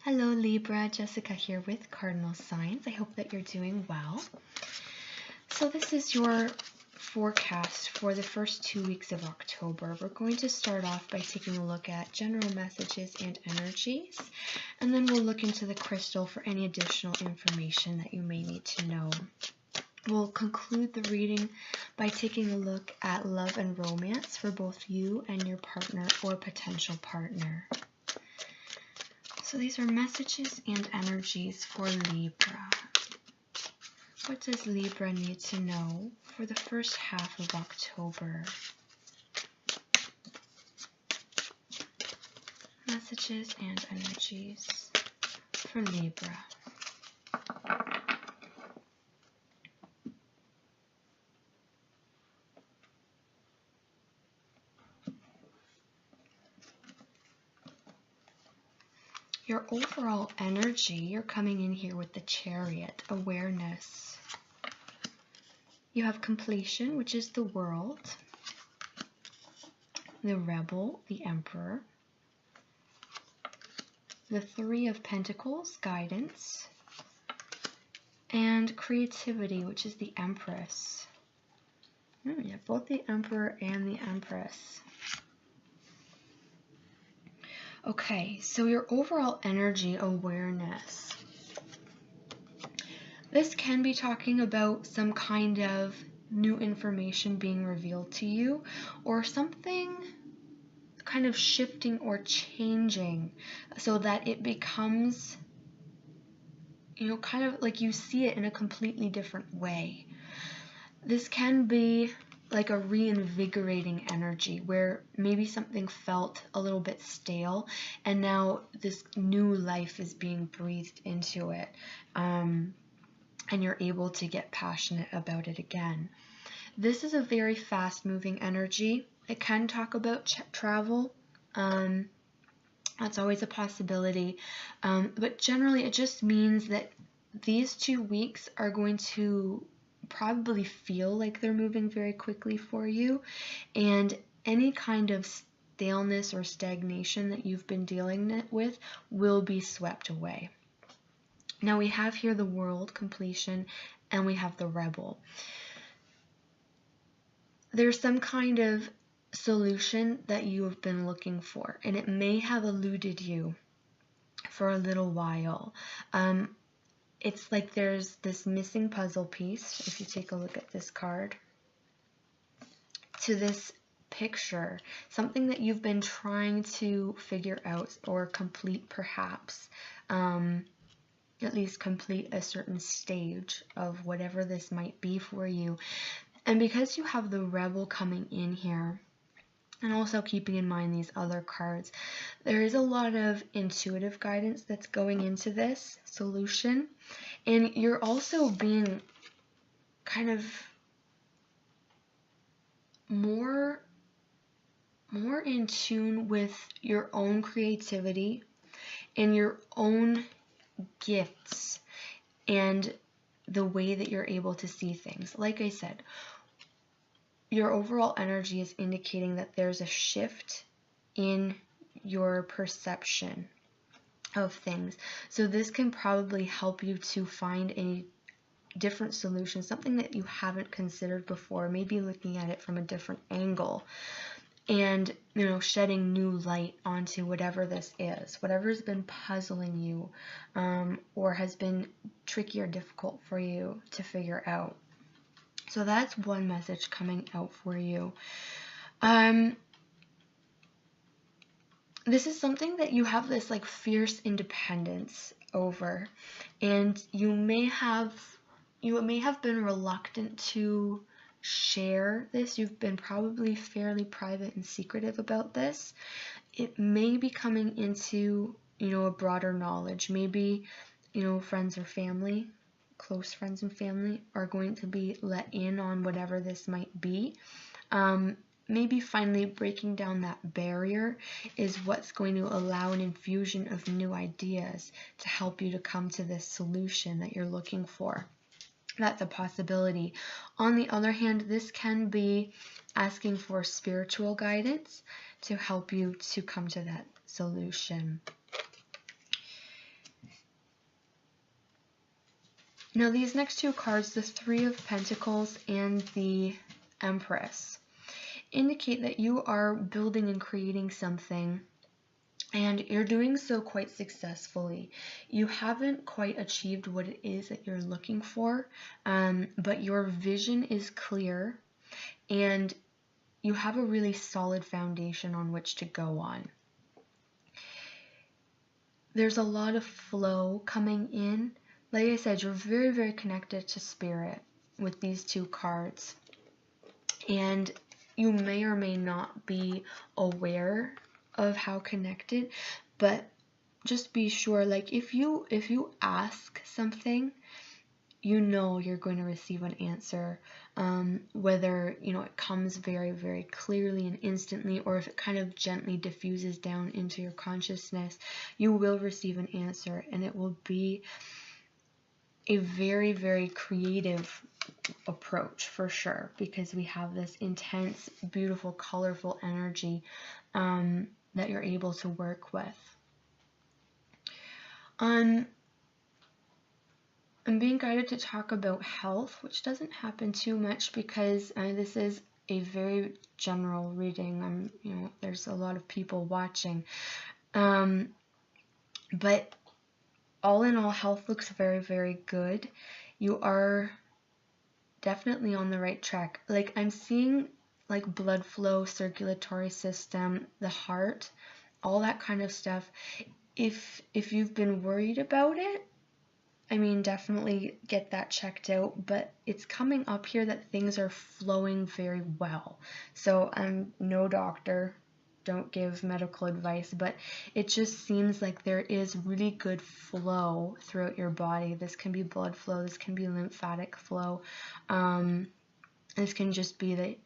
Hello Libra, Jessica here with Cardinal Signs. I hope that you're doing well. So this is your forecast for the first 2 weeks of October. We're going to start off by taking a look at general messages and energies, and then we'll look into the crystal for any additional information that you may need to know. We'll conclude the reading by taking a look at love and romance for both you and your partner or potential partner. So these are messages and energies for Libra. What does Libra need to know for the first half of October? Messages and energies for Libra. Your overall energy, you're coming in here with the Chariot, awareness. You have completion, which is the World, the Rebel, the Emperor, the Three of Pentacles, guidance, and creativity, which is the Empress. You have both the Emperor and the Empress. Okay, so your overall energy awareness. This can be talking about some kind of new information being revealed to you, or something kind of shifting or changing so that it becomes, kind of like you see it in a completely different way. This can be like a reinvigorating energy where maybe something felt a little bit stale and now this new life is being breathed into it, and you're able to get passionate about it again. This is a very fast moving energy. It can talk about travel. That's always a possibility, but generally it just means that these 2 weeks are going to probably feel like they're moving very quickly for you, and any kind of staleness or stagnation that you've been dealing with will be swept away. Now we have here the World, completion, and we have the Rebel. There's some kind of solution that you have been looking for, and it may have eluded you for a little while. It's like there's this missing puzzle piece, if you take a look at this card, to this picture, something that you've been trying to figure out or complete perhaps, at least complete a certain stage of whatever this might be for you. And because you have the Rebel coming in here, and also keeping in mind these other cards, there is a lot of intuitive guidance that's going into this solution. And you're also being kind of more in tune with your own creativity and your own gifts and the way that you're able to see things. Like I said, your overall energy is indicating that there's a shift in your perception of things. So this can probably help you to find a different solution, something that you haven't considered before, maybe looking at it from a different angle, and shedding new light onto whatever this is, whatever's been puzzling you, or has been tricky or difficult for you to figure out. So that's one message coming out for you. This is something that you have this like fierce independence over, and you may have been reluctant to share this. You've been probably fairly private and secretive about this. It may be coming into, a broader knowledge. Maybe, friends or family, close friends and family are going to be let in on whatever this might be. Maybe finally breaking down that barrier is what's going to allow an infusion of new ideas to help you to come to this solution that you're looking for. That's a possibility. On the other hand, this can be asking for spiritual guidance to help you to come to that solution. Now these next two cards, the Three of Pentacles and the Empress, indicate that you are building and creating something, and you're doing so quite successfully. You haven't quite achieved what it is that you're looking for, but your vision is clear and you have a really solid foundation on which to go on. There's a lot of flow coming in. Like I said, you're very, very connected to spirit with these two cards. And you may or may not be aware of how connected, but just be sure, like if you ask something, you know you're going to receive an answer, whether it comes very, very clearly and instantly, or if it kind of gently diffuses down into your consciousness, you will receive an answer, and it will be a very, very creative approach for sure, because we have this intense, beautiful, colorful energy that you're able to work with. I'm being guided to talk about health, which doesn't happen too much because this is a very general reading. There's a lot of people watching, but all in all, health looks very, very good. You are definitely on the right track. Like I'm seeing like blood flow, circulatory system, the heart, all that kind of stuff. If you've been worried about it, definitely get that checked out, but it's coming up here that things are flowing very well. So I'm no doctor, don't give medical advice, but it just seems like there is really good flow throughout your body. This can be blood flow, this can be lymphatic flow, this can just be that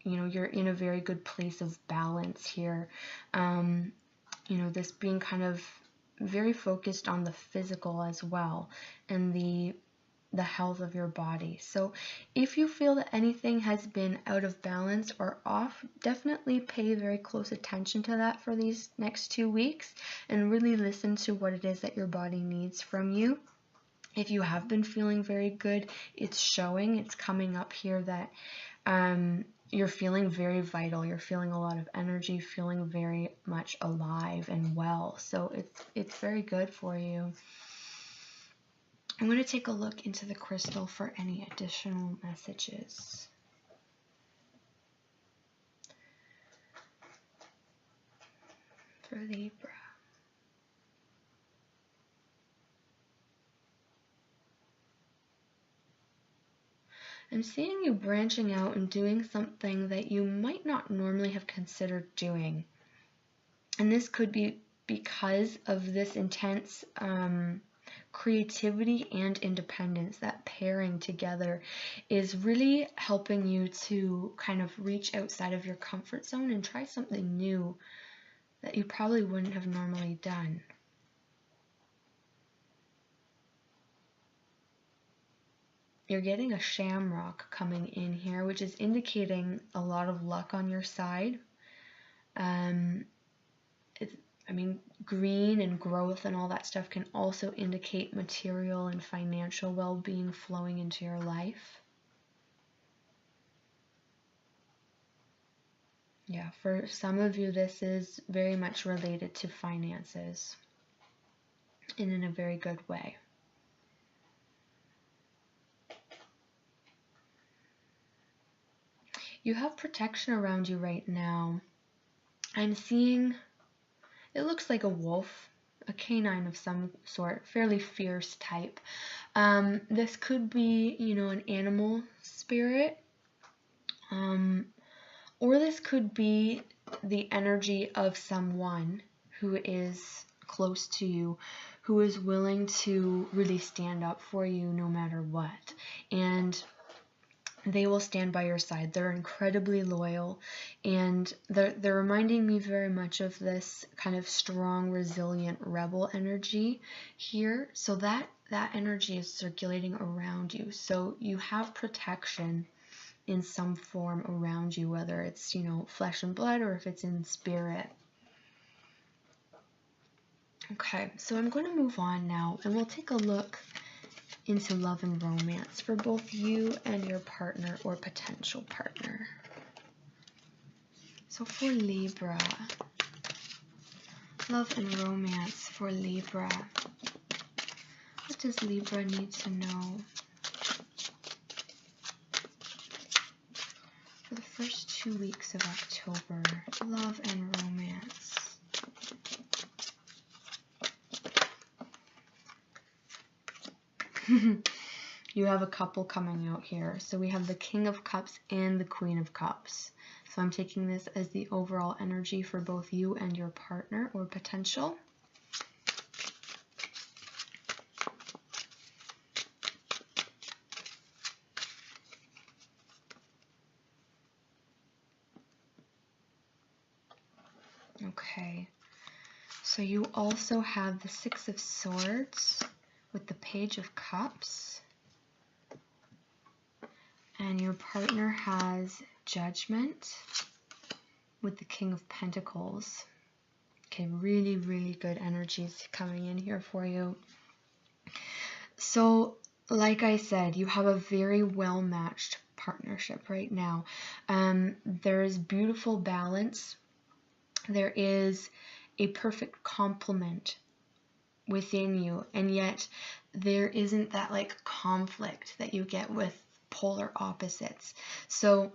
you're in a very good place of balance here. This being kind of very focused on the physical as well, and the health of your body. So if you feel that anything has been out of balance or off, definitely pay very close attention to that for these next 2 weeks and really listen to what it is that your body needs from you. If you have been feeling very good, it's showing, it's coming up here that you're feeling very vital, you're feeling a lot of energy, feeling very much alive and well. So it's very good for you. I'm going to take a look into the crystal for any additional messages. For Libra. I'm seeing you branching out and doing something that you might not normally have considered doing. And this could be because of this intense creativity and independence. That pairing together is really helping you to kind of reach outside of your comfort zone and try something new that you probably wouldn't have normally done. You're getting a shamrock coming in here, which is indicating a lot of luck on your side. Green and growth and all that stuff can also indicate material and financial well-being flowing into your life. Yeah, for some of you, this is very much related to finances and in a very good way. You have protection around you right now. I'm seeing, it looks like a wolf, a canine of some sort, fairly fierce type. This could be, an animal spirit, or this could be the energy of someone who is close to you, who is willing to really stand up for you no matter what. And they will stand by your side. They're incredibly loyal, and they're reminding me very much of this kind of strong, resilient rebel energy here. So that energy is circulating around you. So you have protection in some form around you, whether it's, flesh and blood or if it's in spirit. Okay, so I'm going to move on now, and we'll take a look into love and romance for both you and your partner or potential partner. So for Libra, love and romance for Libra. What does Libra need to know? For the first 2 weeks of October, love and romance. You have a couple coming out here. So we have the King of Cups and the Queen of Cups. So I'm taking this as the overall energy for both you and your partner or potential. Okay. So you also have the Six of Swords with the Page of Cups. And your partner has Judgment with the King of Pentacles. Okay, really, really good energies coming in here for you. So, like I said, you have a very well-matched partnership right now. There is beautiful balance. There is a perfect complement within you, and yet there isn't that like conflict that you get with polar opposites. So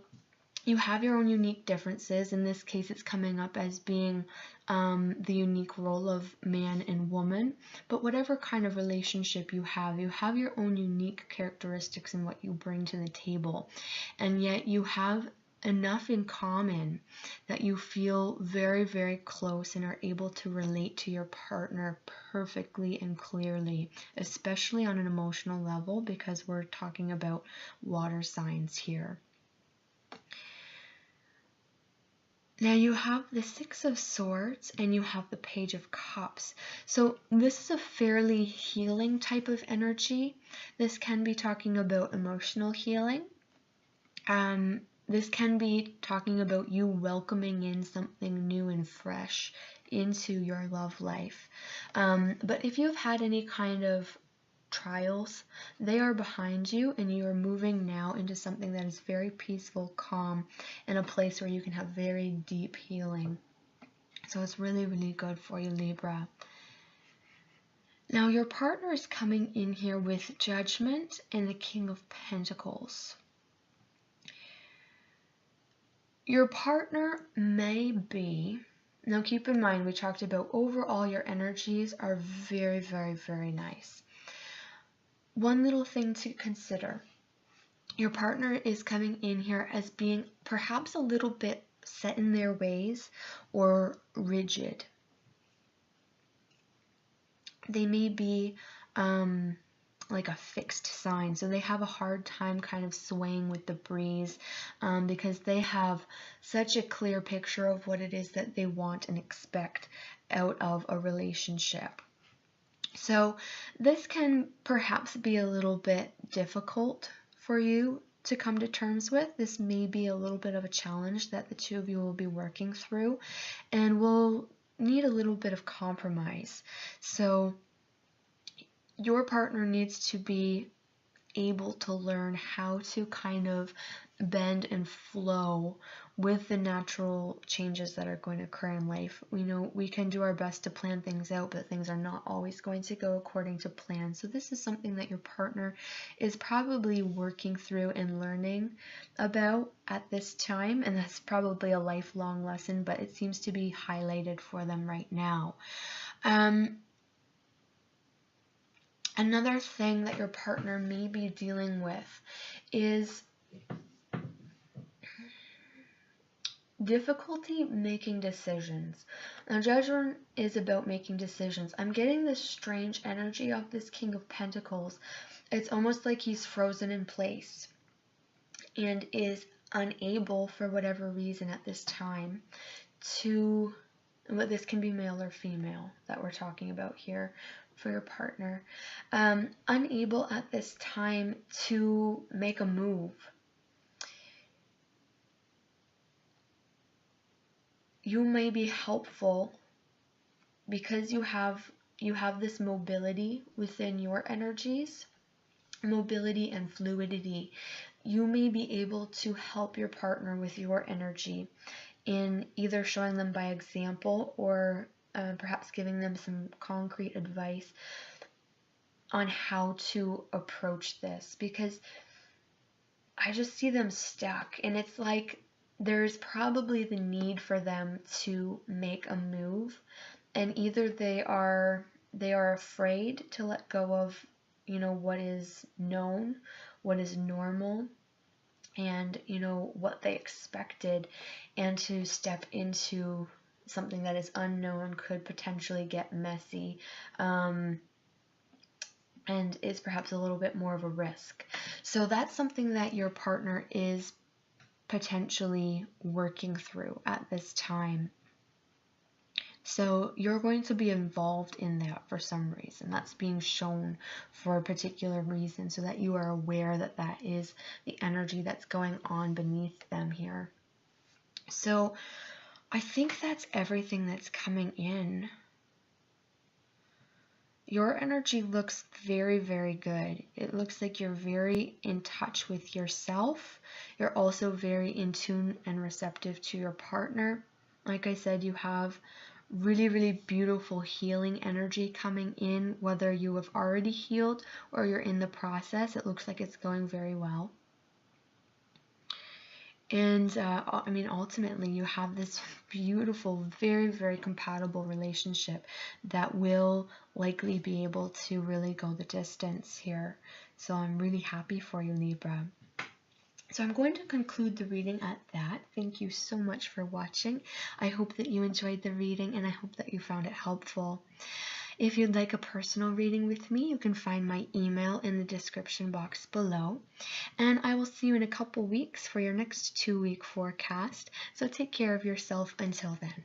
you have your own unique differences. In this case, it's coming up as being the unique role of man and woman. But whatever kind of relationship you have your own unique characteristics and what you bring to the table. And yet you have enough in common that you feel very, very close and are able to relate to your partner perfectly and clearly, especially on an emotional level, because we're talking about water signs here. Now you have the Six of Swords and you have the Page of Cups. So this is a fairly healing type of energy. This can be talking about emotional healing. This can be talking about you welcoming in something new and fresh into your love life. But if you've had any kind of trials, they are behind you, and you are moving now into something that is very peaceful, calm, and a place where you can have very deep healing. So it's really, really good for you, Libra. Now your partner is coming in here with Judgment and the King of Pentacles. Your partner may be, now keep in mind we talked about overall your energies are very, very, very nice. One little thing to consider, your partner is coming in here as being perhaps a little bit set in their ways or rigid. They may be like a fixed sign, so they have a hard time kind of swaying with the breeze because they have such a clear picture of what it is that they want and expect out of a relationship. So this can perhaps be a little bit difficult for you to come to terms with. This may be a little bit of a challenge that the two of you will be working through and will need a little bit of compromise. So your partner needs to be able to learn how to kind of bend and flow with the natural changes that are going to occur in life. We know we can do our best to plan things out, but things are not always going to go according to plan. So this is something that your partner is probably working through and learning about at this time, and that's probably a lifelong lesson, but it seems to be highlighted for them right now. Another thing that your partner may be dealing with is difficulty making decisions. Now, Judgment is about making decisions. I'm getting this strange energy of this King of Pentacles. It's almost like he's frozen in place and is unable, for whatever reason at this time, to, but this can be male or female that we're talking about here for your partner, unable at this time to make a move. You may be helpful because you have this mobility within your energies. mobility and fluidity. You may be able to help your partner with your energy in either showing them by example or perhaps giving them some concrete advice on how to approach this, because I just see them stuck, and it's like there's probably the need for them to make a move, and either they are afraid to let go of, you know, what is known, what is normal, and, you know, what they expected, and to step into something that is unknown could potentially get messy, and is perhaps a little bit more of a risk. So that's something that your partner is potentially working through at this time. So you're going to be involved in that for some reason. That's being shown for a particular reason, so that you are aware that that is the energy that's going on beneath them here. So I think that's everything that's coming in. Your energy looks very, very good. It looks like you're very in touch with yourself. You're also very in tune and receptive to your partner. Like I said, you have really, really beautiful healing energy coming in, whether you have already healed or you're in the process. It looks like it's going very well. And I mean, ultimately, you have this beautiful, very, very compatible relationship that will likely be able to really go the distance here. So I'm really happy for you, Libra. So I'm going to conclude the reading at that. Thank you so much for watching. I hope that you enjoyed the reading, and I hope that you found it helpful. If you'd like a personal reading with me, you can find my email in the description box below. And I will see you in a couple weeks for your next 2-week forecast. So take care of yourself until then.